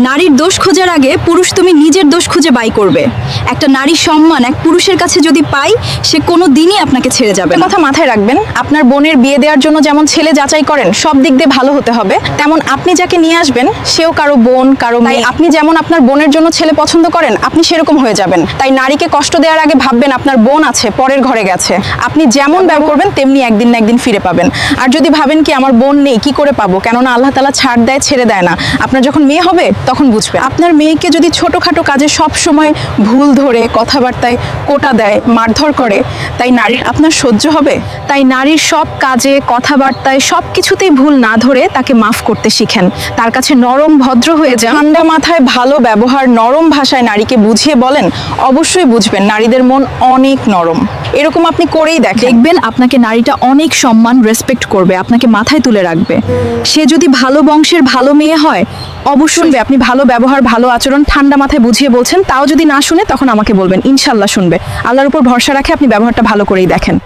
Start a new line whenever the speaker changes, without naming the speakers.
নারীর দোষ খোঁজার আগে পুরুষ তুমি নিজের দোষ খুঁজে বাই করবে। একটা নারীর সম্মান এক পুরুষের কাছে যদি পাই, সে কোনো দিনই আপনাকে ছেড়ে যাবে না।
কথা মাথায় রাখবেন, আপনার বোনের বিয়ে দেওয়ার জন্য যেমন ছেলে যাচাই করেন সব দিক দিয়ে ভালো হতে হবে, তেমন আপনি যাকে নিয়ে আসবেন সেও কারো বোন, কারো মেয়ে। আপনি যেমন আপনার বোনের জন্য ছেলে পছন্দ করেন, আপনি সেরকম হয়ে যাবেন। তাই নারীকে কষ্ট দেওয়ার আগে ভাববেন আপনার বোন আছে, পরের ঘরে গেছে। আপনি যেমন ব্যবহার করবেন তেমনি একদিন না একদিন ফিরে পাবেন। আর যদি ভাবেন কি আমার বোন নেই, কি করে পাবো, কেননা আল্লাহ তাআলা ছাড় দেয় ছেড়ে দেয় না, আপনার যখন মেয়ে হবে তখন বুঝবেন। আপনার মেয়েকে যদি ছোটখাটো কাজে সব সময় ভুল ধরে কথাবার্তায় কোটা দেয়, মারধর করে, তাই নারীর আপনার সহ্য হবে? তাই নারীর সব কাজে কথাবার্তায় সব কিছুতেই ভুল না ধরে তাকে মাফ করতে শিখেন। তার কাছে নরম ভদ্র হয়ে যান। ঠান্ডা মাথায় ভালো ব্যবহার, নরম ভাষায় নারীকে বুঝিয়ে বলেন, অবশ্যই বুঝবেন নারীদের মন অনেক নরম। এরকম আপনি করেই
দেখবেন আপনাকে নারীটা অনেক সম্মান, রেসপেক্ট করবে, আপনাকে মাথায় তুলে রাখবে। সে যদি ভালো বংশের ভালো মেয়ে হয়, অবশ্যই
আপনি ভালো ব্যবহার, ভালো আচরণ ঠান্ডা মাথায় বুঝিয়ে বলছেন। তাও যদি না শুনে তখন আমাকে বলবেন, ইনশাল্লাহ শুনবে। আল্লাহর উপর ভরসা রাখে আপনি ব্যবহারটা ভালো করেই দেখেন।